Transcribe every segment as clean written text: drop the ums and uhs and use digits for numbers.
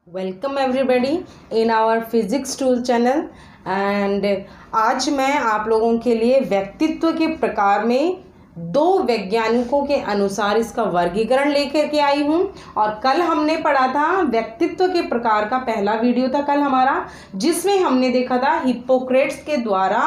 Welcome everybody in our physics tool channel and आज मैं आप लोगों के लिए व्यक्तित्व के प्रकार में दो वैज्ञानिकों के अनुसार इसका वर्गीकरण लेकर के आई हूँ। और कल हमने पढ़ा था व्यक्तित्व के प्रकार का पहला वीडियो था कल हमारा, जिसमें हमने देखा था हिप्पोक्रेट्स के द्वारा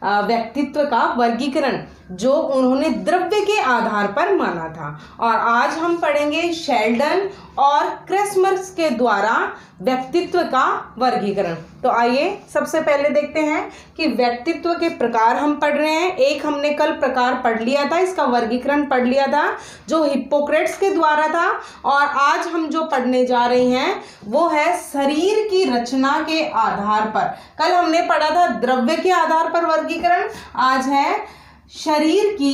व्यक्तित्व का वर्गीकरण जो उन्होंने द्रव्य के आधार पर माना था। और आज हम पढ़ेंगे शेल्डन और क्रेसमर्स के द्वारा व्यक्तित्व का वर्गीकरण। तो आइए सबसे पहले देखते हैं कि व्यक्तित्व के प्रकार हम पढ़ रहे हैं। एक हमने कल प्रकार पढ़ लिया था, इसका वर्गीकरण पढ़ लिया था जो हिप्पोक्रेट्स के द्वारा था। और आज हम जो पढ़ने जा रहे हैं वो है शरीर की रचना के आधार पर। कल हमने पढ़ा था द्रव्य के आधार पर वर्गीकरण, आज है शरीर की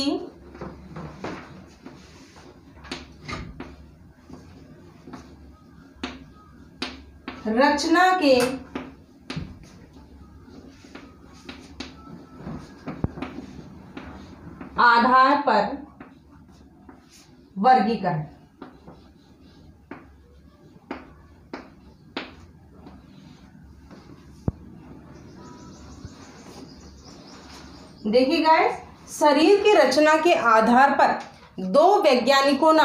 रचना के आधार पर वर्गीकरण। देखिए गाइस, शरीर की रचना के आधार पर दो वैज्ञानिकों ने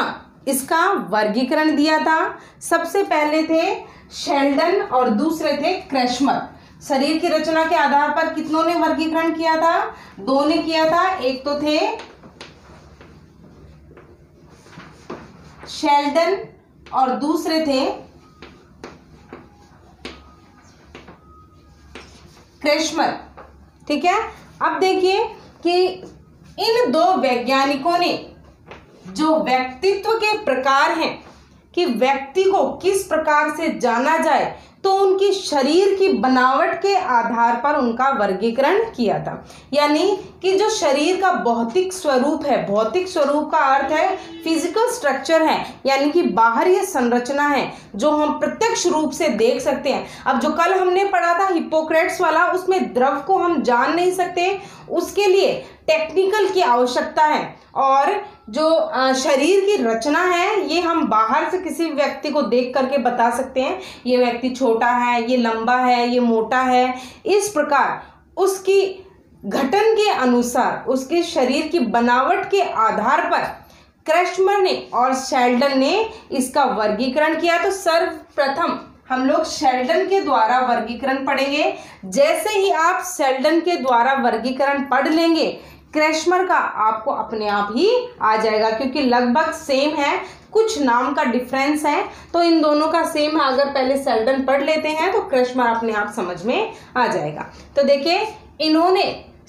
इसका वर्गीकरण दिया था। सबसे पहले थे शेल्डन और दूसरे थे क्रेसमर। शरीर की रचना के आधार पर कितनों ने वर्गीकरण किया था? दो ने किया था। एक तो थे शेल्डन और दूसरे थे क्रेसमर। ठीक है, अब देखिए कि इन दो वैज्ञानिकों ने जो व्यक्तित्व के प्रकार हैं कि व्यक्ति को किस प्रकार से जाना जाए, तो उनकी शरीर की बनावट के आधार पर उनका वर्गीकरण किया था। यानी कि जो शरीर का भौतिक स्वरूप है, भौतिक स्वरूप का अर्थ है फिजिकल स्ट्रक्चर है, यानी कि बाहरी संरचना है जो हम प्रत्यक्ष रूप से देख सकते हैं। अब जो कल हमने पढ़ा था हिप्पोक्रेट्स वाला, उसमें द्रव को हम जान नहीं सकते, उसके लिए टेक्निकल की आवश्यकता है। और जो शरीर की रचना है ये हम बाहर से किसी व्यक्ति को देख करके बता सकते हैं, ये व्यक्ति छोटा है, ये लंबा है, ये मोटा है। इस प्रकार उसकी गठन के अनुसार, उसके शरीर की बनावट के आधार पर क्रेसमर ने और शेल्डन ने इसका वर्गीकरण किया। तो सर्वप्रथम हम लोग शेल्डन के द्वारा वर्गीकरण पढ़ेंगे। जैसे ही आप शेल्डन के द्वारा वर्गीकरण पढ़ लेंगे, क्रेसमर का आपको अपने आप ही आ जाएगा, क्योंकि लगभग सेम है, कुछ नाम का डिफरेंस है। तो इन दोनों का सेम है। अगर पहले शेल्डन पढ़ लेते हैं तो क्रेसमर अपने आप समझ में आ जाएगा। तो देखिए,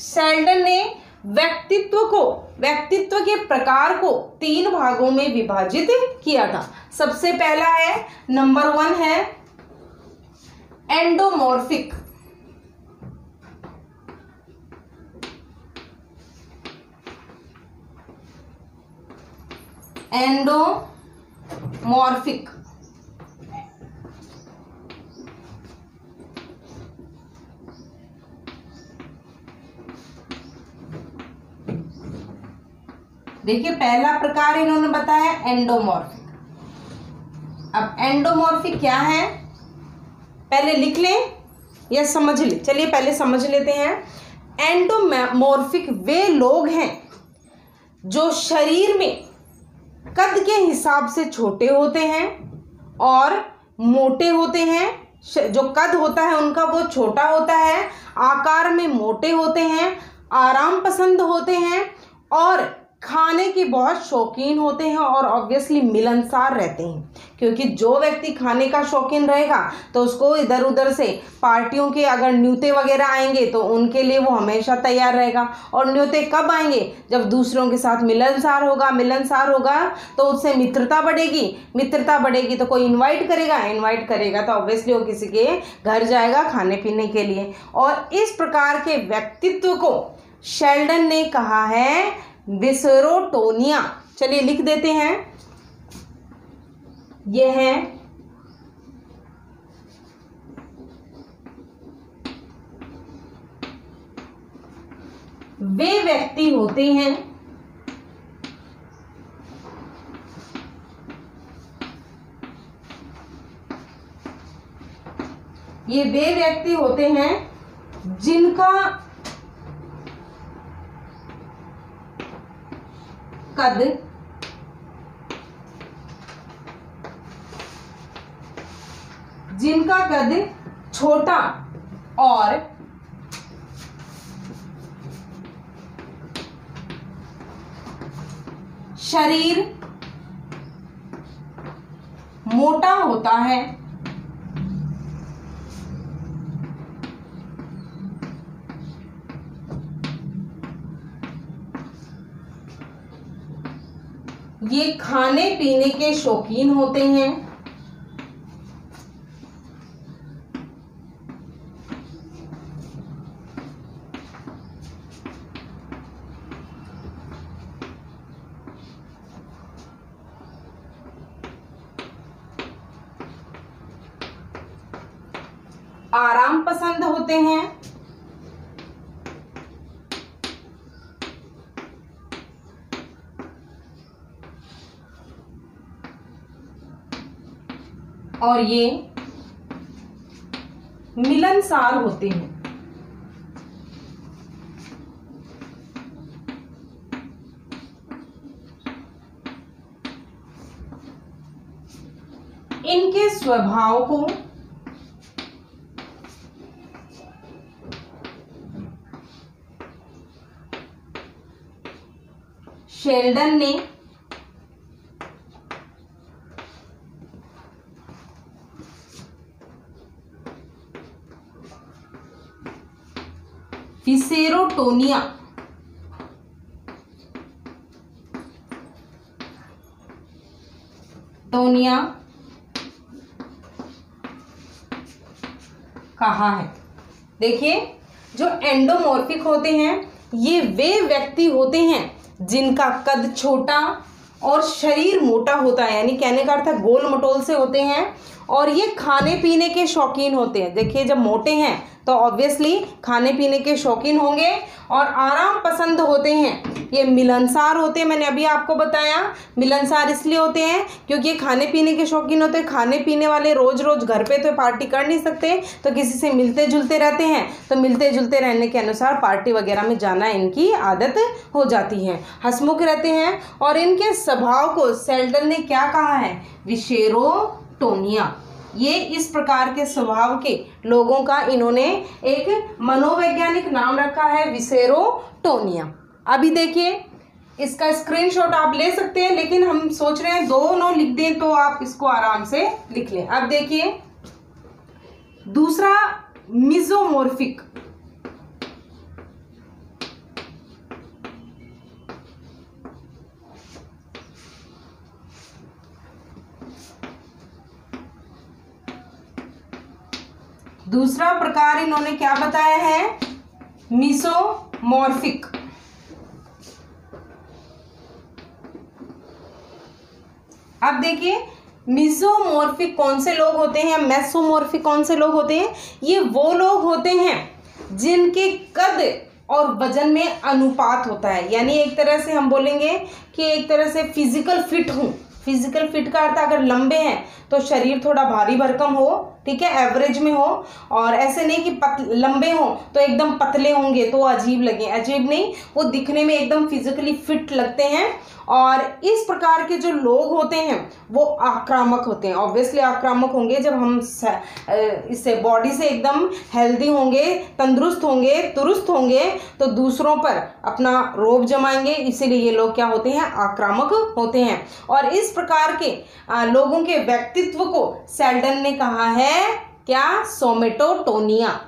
शेल्डन ने व्यक्तित्व के प्रकार को तीन भागों में विभाजित किया था। सबसे पहला है, नंबर 1 है एंडोमॉर्फिक। एंडोमॉर्फिक देखिए, पहला प्रकार इन्होंने बताया एंडोमॉर्फिक। अब एंडोमॉर्फिक क्या है पहले लिख लें या समझ ले? चलिए पहले समझ लेते हैं। एंडोमॉर्फिक वे लोग हैं जो शरीर में कद के हिसाब से छोटे होते हैं और मोटे होते हैं। जो कद होता है उनका वो छोटा होता है, आकार में मोटे होते हैं, आराम पसंद होते हैं और खाने के बहुत शौकीन होते हैं और ऑब्वियसली मिलनसार रहते हैं। क्योंकि जो व्यक्ति खाने का शौकीन रहेगा तो उसको इधर उधर से पार्टियों के अगर न्योते वगैरह आएंगे तो उनके लिए वो हमेशा तैयार रहेगा। और न्योते कब आएंगे? जब दूसरों के साथ मिलनसार होगा तो उससे मित्रता बढ़ेगी तो कोई इन्वाइट करेगा तो ऑब्वियसली वो किसी के घर जाएगा खाने पीने के लिए। और इस प्रकार के व्यक्तित्व को शेल्डन ने कहा है विसेरोटोनिया। चलिए लिख देते हैं, ये है वे व्यक्ति होते हैं ये वे व्यक्ति होते हैं जिनका कद छोटा और शरीर मोटा होता है। ये खाने पीने के शौकीन होते हैं। आराम पसंद होते हैं। और ये मिलनसार होते हैं। इनके स्वभाव को शेल्डन ने विसेरोटोनिया कहा है। देखिए, जो एंडोमॉर्फिक होते हैं ये वे व्यक्ति होते हैं जिनका कद छोटा और शरीर मोटा होता है, यानी कहने का अर्थ है गोल मटोल से होते हैं। और ये खाने पीने के शौकीन होते हैं। देखिए, जब मोटे हैं तो ऑब्वियसली खाने पीने के शौकीन होंगे और आराम पसंद होते हैं। ये मिलनसार होते हैं, मैंने अभी आपको बताया मिलनसार इसलिए होते हैं क्योंकि ये खाने पीने के शौकीन होते हैं। खाने पीने वाले रोज रोज घर पे तो पार्टी कर नहीं सकते, तो किसी से मिलते जुलते रहते हैं, तो मिलते जुलते रहने के अनुसार पार्टी वगैरह में जाना इनकी आदत हो जाती है। हंसमुख रहते हैं और इनके स्वभाव को शेल्डन ने क्या कहा है? विसेरोटोनिया। ये इस प्रकार के स्वभाव के लोगों का इन्होंने एक मनोवैज्ञानिक नाम रखा है, विसेरोटोनिया। अभी देखिए, इसका स्क्रीनशॉट आप ले सकते हैं, लेकिन हम सोच रहे हैं दोनों लिख दें तो आप इसको आराम से लिख लें। अब देखिए, दूसरा मिजोमॉर्फिक। दूसरा प्रकार इन्होंने क्या बताया है? मिसोमॉर्फिक। अब देखिए, मिसोमॉर्फिक कौन से लोग होते हैं, मेसोमॉर्फिक कौन से लोग होते हैं? ये वो लोग होते हैं जिनके कद और वजन में अनुपात होता है। यानी एक तरह से हम बोलेंगे कि एक तरह से फिजिकल फिट हूं। फिजिकल फिट का अर्थ अगर लंबे हैं तो शरीर थोड़ा भारी भरकम हो, ठीक है, एवरेज में हो, और ऐसे नहीं कि लंबे हो तो एकदम पतले होंगे तो अजीब लगे। अजीब नहीं, वो दिखने में एकदम फिजिकली फिट लगते हैं। और इस प्रकार के जो लोग होते हैं वो आक्रामक होते हैं। ऑब्वियसली आक्रामक होंगे जब हम इससे बॉडी से एकदम हेल्दी होंगे, तंदुरुस्त होंगे, दुरुस्त होंगे, तो दूसरों पर अपना रोब जमाएंगे। इसीलिए ये लोग क्या होते हैं? आक्रामक होते हैं। और इस प्रकार के लोगों के व्यक्तित्व को शेल्डन ने कहा है क्या? सोमेटोटोनिया।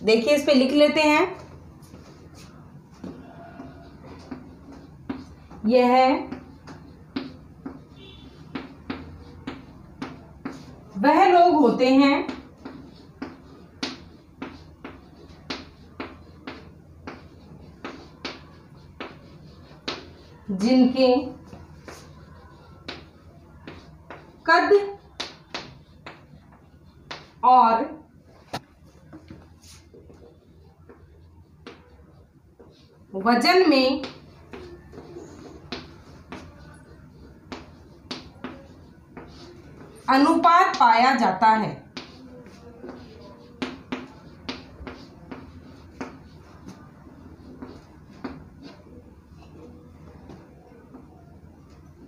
देखिए, इस पे लिख लेते हैं। यह वह लोग होते हैं जिनके कद और वजन में अनुपात पाया जाता है।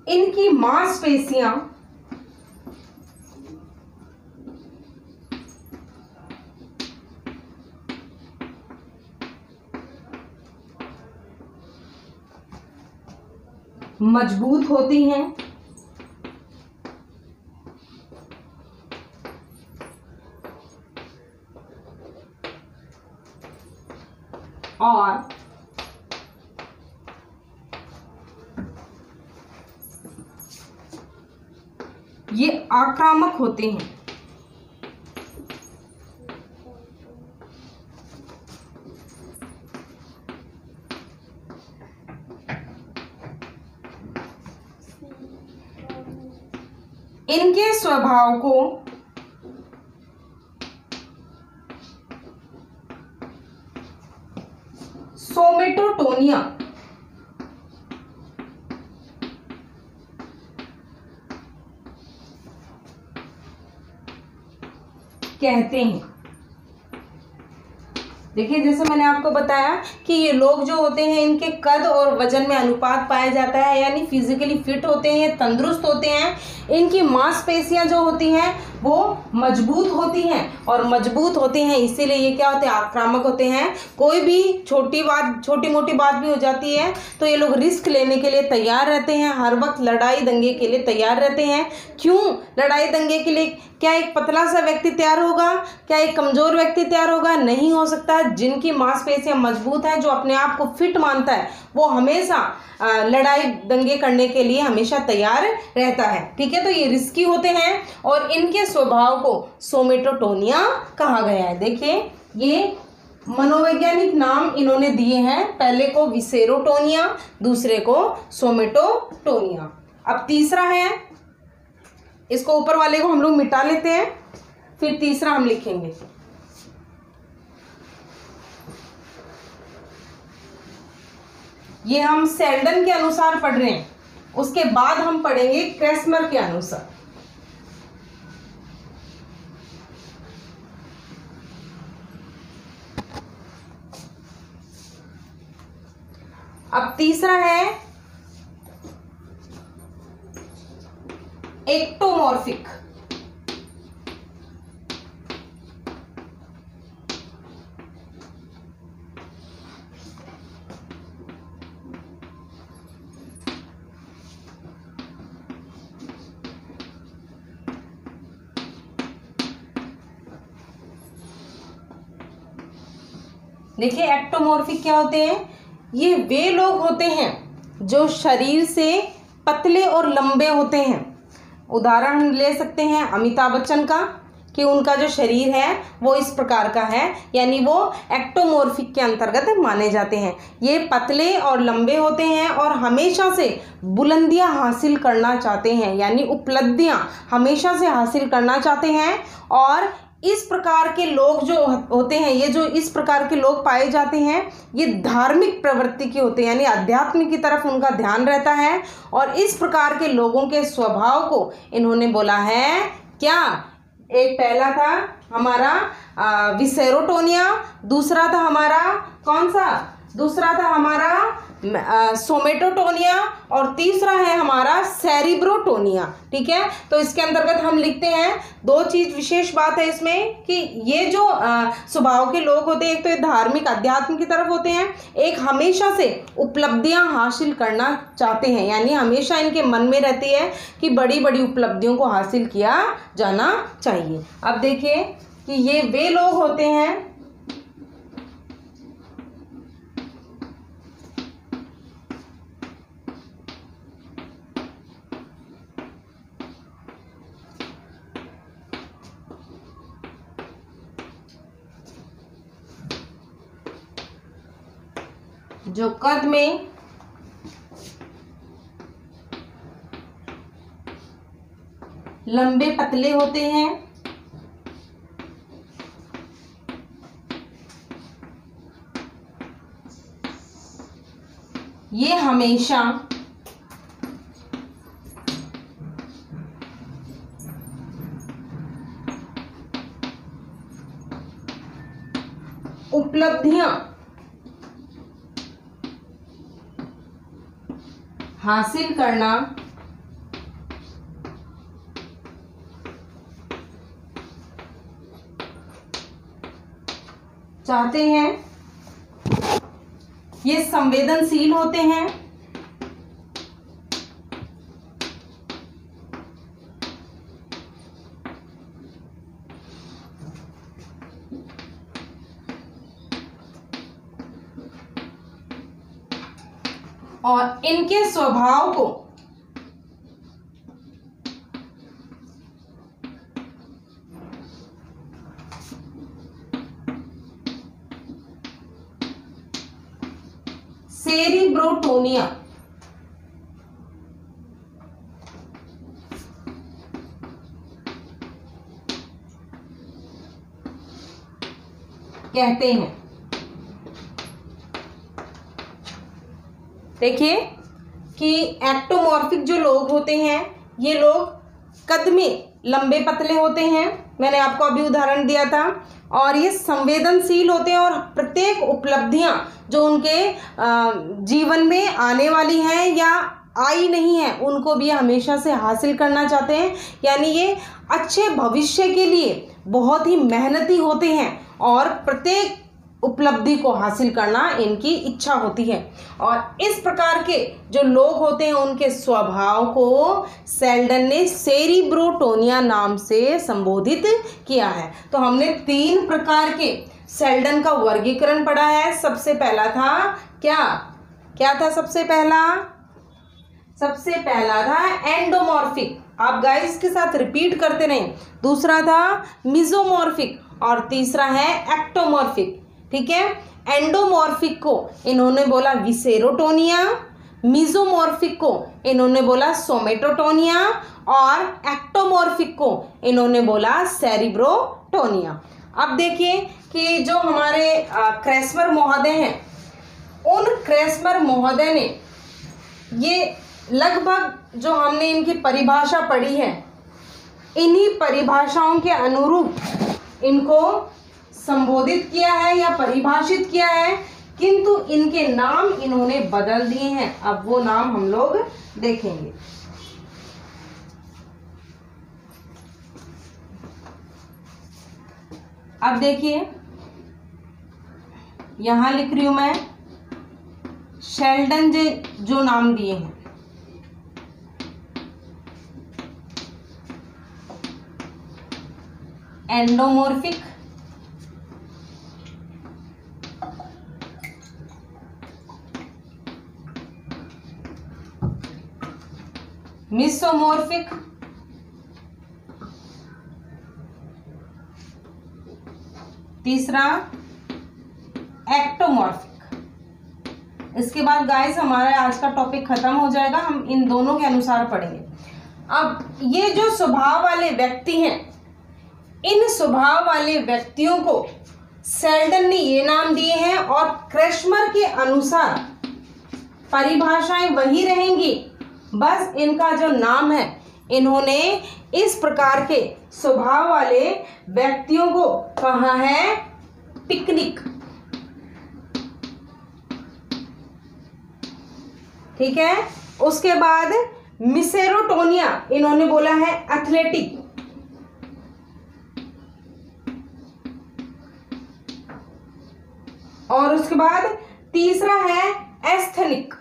इनकी मांसपेशियां मजबूत होती हैं और ये आक्रामक होते हैं। इनके स्वभाव को सोमेटोटोनिया कहते हैं। देखिए, जैसे मैंने आपको बताया कि ये लोग जो होते हैं इनके कद और वजन में अनुपात पाया जाता है, यानी फिजिकली फिट होते हैं, तंदुरुस्त होते हैं। इनकी मांसपेशियां जो होती हैं वो मजबूत होती हैं, और मजबूत होते हैं इसीलिए ये क्या होते हैं, आक्रामक होते हैं। कोई भी छोटी मोटी बात भी हो जाती है तो ये लोग रिस्क लेने के लिए तैयार रहते हैं, हर वक्त लड़ाई दंगे के लिए तैयार रहते हैं। क्यों लड़ाई दंगे के लिए? क्या एक पतला सा व्यक्ति तैयार होगा? क्या एक कमजोर व्यक्ति तैयार होगा? नहीं हो सकता। जिनकी मांसपेशियां मजबूत हैं, जो अपने आप को फिट मानता है, वो हमेशा लड़ाई दंगे करने के लिए हमेशा तैयार रहता है। ठीक है, तो ये रिस्की होते हैं और इनके स्वभाव को सोमेटोटोनिया कहा गया है। देखिए, ये मनोवैज्ञानिक नाम इन्होंने दिए हैं, पहले को विसेरोटोनिया, दूसरे को सोमेटोटोनिया। अब तीसरा है, इसको ऊपर वाले को हम लोग मिटा लेते हैं, फिर तीसरा हम लिखेंगे। ये हम सेल्डन के अनुसार पढ़ रहे हैं, उसके बाद हम पढ़ेंगे क्रेस्मर के अनुसार। अब तीसरा है एक्टोमॉर्फिक। देखिए, एक्टोमॉर्फिक क्या होते हैं? ये वे लोग होते हैं जो शरीर से पतले और लंबे होते हैं। उदाहरण हम ले सकते हैं अमिताभ बच्चन का, कि उनका जो शरीर है वो इस प्रकार का है, यानी वो एक्टोमॉर्फिक के अंतर्गत माने जाते हैं। ये पतले और लंबे होते हैं और हमेशा से बुलंदियां हासिल करना चाहते हैं, यानी उपलब्धियां हमेशा से हासिल करना चाहते हैं। और इस प्रकार के लोग जो होते हैं, ये जो इस प्रकार के लोग पाए जाते हैं, ये धार्मिक प्रवृत्ति के होते हैं, यानी अध्यात्म की तरफ उनका ध्यान रहता है। और इस प्रकार के लोगों के स्वभाव को इन्होंने बोला है क्या? एक पहला था हमारा विसेरोटोनिया, दूसरा था हमारा कौन सा? दूसरा था हमारा सोमेटोटोनिया, और तीसरा है हमारा सेरिब्रोटोनिया। ठीक है, तो इसके अंतर्गत हम लिखते हैं दो चीज। विशेष बात है इसमें कि ये जो स्वभाव के लोग होते हैं, एक तो ये धार्मिक अध्यात्म की तरफ होते हैं, एक हमेशा से उपलब्धियां हासिल करना चाहते हैं, यानी हमेशा इनके मन में रहती है कि बड़ी बड़ी उपलब्धियों को हासिल किया जाना चाहिए। अब देखिए कि ये वे लोग होते हैं जो कद में लंबे पतले होते हैं, ये हमेशा उपलब्धियां हासिल करना चाहते हैं, ये संवेदनशील होते हैं, और इनके स्वभाव को सेरिब्रोटोनिया कहते हैं। देखिए कि एक्टोमॉर्फिक जो लोग होते हैं, ये लोग कद में लंबे पतले होते हैं, मैंने आपको अभी उदाहरण दिया था, और ये संवेदनशील होते हैं और प्रत्येक उपलब्धियां जो उनके जीवन में आने वाली हैं या आई नहीं है उनको भी हमेशा से हासिल करना चाहते हैं। यानी ये अच्छे भविष्य के लिए बहुत ही मेहनती होते हैं और प्रत्येक उपलब्धि को हासिल करना इनकी इच्छा होती है। और इस प्रकार के जो लोग होते हैं उनके स्वभाव को सेल्डन ने सेरिब्रोटोनिया नाम से संबोधित किया है। तो हमने 3 प्रकार के सेल्डन का वर्गीकरण पढ़ा है। सबसे पहला था क्या था सबसे पहला था एंडोमॉर्फिक, आप गाइस के साथ रिपीट करते रहें। दूसरा था मिजोमॉर्फिक और तीसरा है एक्टोमॉर्फिक। ठीक है, एंडोमॉर्फिक को इन्होंने बोला विसेरोटोनिया, मिजोमॉर्फिक को इन्होंने बोला सोमेटोटोनिया और एक्टोमॉर्फिक को इन्होंने बोला सेरिब्रोटोनिया। अब देखिए कि जो हमारे क्रेस्मर महोदय हैं, उन क्रेस्मर महोदय ने ये लगभग जो हमने इनकी परिभाषा पढ़ी है, इन्हीं परिभाषाओं के अनुरूप इनको संबोधित किया है या परिभाषित किया है, किंतु इनके नाम इन्होंने बदल दिए हैं। अब वो नाम हम लोग देखेंगे। अब देखिए यहां लिख रही हूं मैं, शेल्डन जो नाम दिए हैं, एंडोमॉर्फिक, मिसोमॉर्फिक, तीसरा एक्टोमॉर्फिक। इसके बाद गाइस हमारा आज का टॉपिक खत्म हो जाएगा, हम इन दोनों के अनुसार पढ़ेंगे। अब ये जो स्वभाव वाले व्यक्ति हैं, इन स्वभाव वाले व्यक्तियों को सेल्डन ने ये नाम दिए हैं और क्रेस्मर के अनुसार परिभाषाएं वही रहेंगी, बस इनका जो नाम है इन्होंने इस प्रकार के स्वभाव वाले व्यक्तियों को कहा है पिकनिक। ठीक है, उसके बाद मिसेरोटोनिया इन्होंने बोला है एथलेटिक, और उसके बाद तीसरा है एस्थेनिक।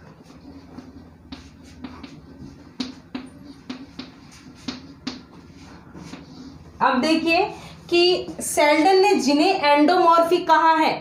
अब देखिए कि सेल्डन ने जिन्हें एंडोमॉर्फिक कहा है,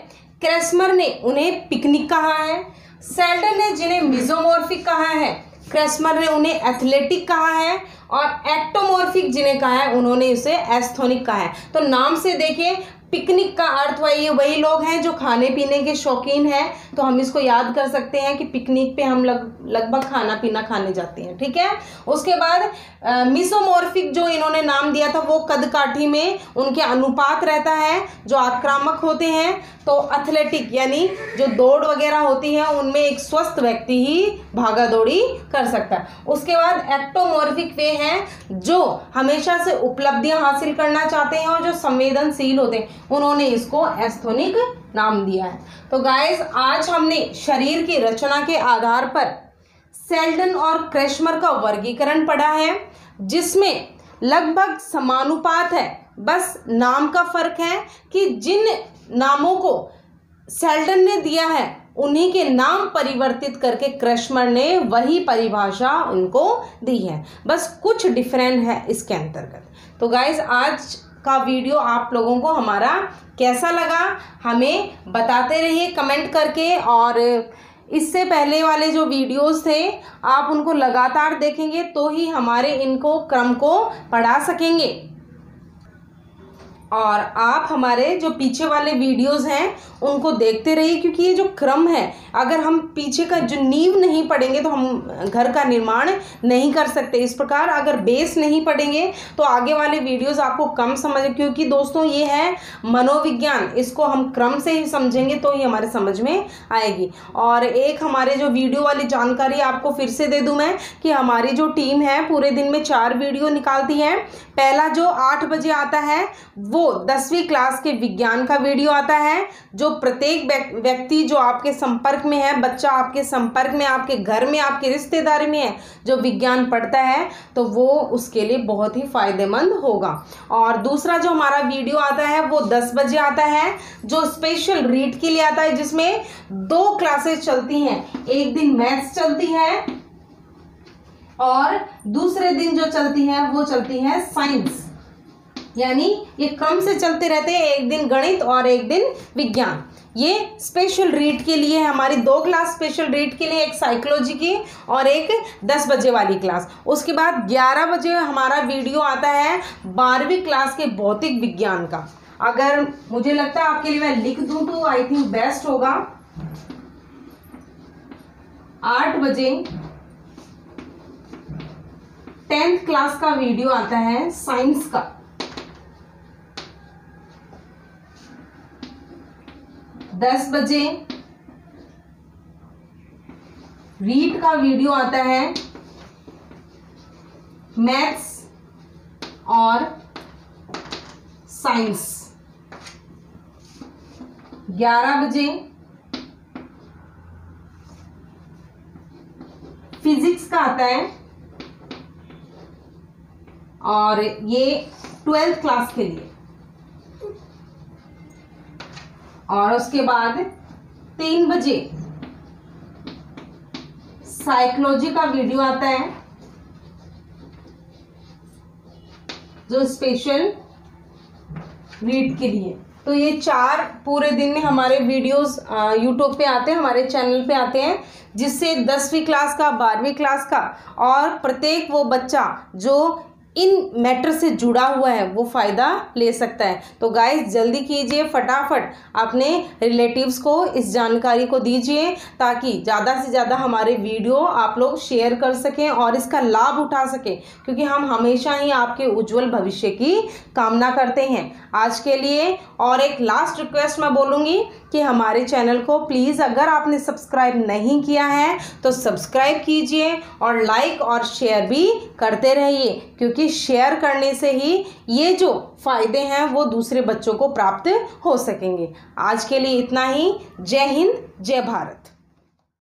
क्रेस्मर ने उन्हें पिकनिक कहा है। सेल्डन ने जिन्हें मिजोमॉर्फिक कहा है, क्रेस्मर ने उन्हें एथलेटिक कहा है, और एक्टोमॉर्फिक जिन्हें कहा है उन्होंने उसे एस्थेनिक कहा है। तो नाम से देखिए पिकनिक का अर्थ वही लोग हैं जो खाने पीने के शौकीन हैं, तो हम इसको याद कर सकते हैं कि पिकनिक पे हम लगभग खाना पीना खाने जाते हैं। ठीक है, उसके बाद मिसोमॉर्फिक जो इन्होंने नाम दिया था, वो कद काठी में उनके अनुपात रहता है, जो आक्रामक होते हैं। तो एथलेटिक यानी जो दौड़ वगैरह होती है उनमें एक स्वस्थ व्यक्ति ही भागा दौड़ी कर सकता है। उसके बाद एक्टोमॉर्फिक वे हैं जो हमेशा से उपलब्धियां हासिल करना चाहते हैं और जो संवेदनशील होते हैं, उन्होंने इसको एस्थेनिक नाम दिया है। तो गाइस आज हमने शरीर की रचना के आधार पर सेल्डन और क्रेस्मर का वर्गीकरण पढ़ा है, जिसमें लगभग समानुपात है, बस नाम का फर्क है कि जिन नामों को शेल्डन ने दिया है उन्हीं के नाम परिवर्तित करके क्रैशमर ने वही परिभाषा उनको दी है, बस कुछ डिफरेंट है इसके अंतर्गत। तो गाइज आज का वीडियो आप लोगों को हमारा कैसा लगा हमें बताते रहिए कमेंट करके, और इससे पहले वाले जो वीडियोस थे आप उनको लगातार देखेंगे तो ही हमारे इनको क्रम को पढ़ा सकेंगे। और आप हमारे जो पीछे वाले वीडियोस हैं उनको देखते रहिए, क्योंकि ये जो क्रम है अगर हम पीछे का जो नींव नहीं पढ़ेंगे तो हम घर का निर्माण नहीं कर सकते। इस प्रकार अगर बेस नहीं पढ़ेंगे तो आगे वाले वीडियोस आपको कम समझ, क्योंकि दोस्तों ये है मनोविज्ञान, इसको हम क्रम से ही समझेंगे तो ही हमारे समझ में आएगी। और एक हमारे जो वीडियो वाली जानकारी आपको फिर से दे दूं मैं कि हमारी जो टीम है पूरे दिन में 4 वीडियो निकालती है। पहला जो 8 बजे आता है वो 10वीं क्लास के विज्ञान का वीडियो आता है, जो प्रत्येक व्यक्ति जो आपके संपर्क में है, बच्चा आपके संपर्क में, आपके घर में, आपके रिश्तेदारी में है, जो विज्ञान पढ़ता है तो वो उसके लिए बहुत ही फायदेमंद होगा। और दूसरा जो हमारा वीडियो आता है वो 10 बजे आता है, जो स्पेशल रीड के लिए आता है, जिसमें 2 क्लासेस चलती हैं। एक दिन मैथ्स चलती है और दूसरे दिन जो चलती है वो चलती है साइंस, यानी ये क्रम से चलते रहते हैं, एक दिन गणित और एक दिन विज्ञान। ये स्पेशल रीड के लिए है हमारी 2 क्लास स्पेशल रीड के लिए, एक साइकोलॉजी की और एक 10 बजे वाली क्लास। उसके बाद 11 बजे हमारा वीडियो आता है 12वीं क्लास के भौतिक विज्ञान का। अगर मुझे लगता है आपके लिए मैं लिख दूं तो आई थिंक बेस्ट होगा। 8 बजे 10th क्लास का वीडियो आता है साइंस का। 10 बजे रीड का वीडियो आता है मैथ्स और साइंस। 11 बजे फिजिक्स का आता है और ये 12th क्लास के लिए। और उसके बाद 3 बजे साइकोलॉजी का वीडियो आता है, जो स्पेशल रीड के लिए। तो ये 4 पूरे दिन में हमारे वीडियोस यूट्यूब पे आते हैं, हमारे चैनल पे आते हैं, जिससे 10वीं क्लास का, 12वीं क्लास का और प्रत्येक वो बच्चा जो इन मैटर से जुड़ा हुआ है वो फ़ायदा ले सकता है। तो गाइस जल्दी कीजिए, फटाफट अपने रिलेटिव्स को इस जानकारी को दीजिए, ताकि ज़्यादा से ज़्यादा हमारे वीडियो आप लोग शेयर कर सकें और इसका लाभ उठा सकें, क्योंकि हम हमेशा ही आपके उज्जवल भविष्य की कामना करते हैं। आज के लिए और एक लास्ट रिक्वेस्ट मैं बोलूँगी कि हमारे चैनल को प्लीज़ अगर आपने सब्सक्राइब नहीं किया है तो सब्सक्राइब कीजिए और लाइक और शेयर भी करते रहिए, क्योंकि शेयर करने से ही ये जो फ़ायदे हैं वो दूसरे बच्चों को प्राप्त हो सकेंगे। आज के लिए इतना ही। जय हिंद, जय भारत।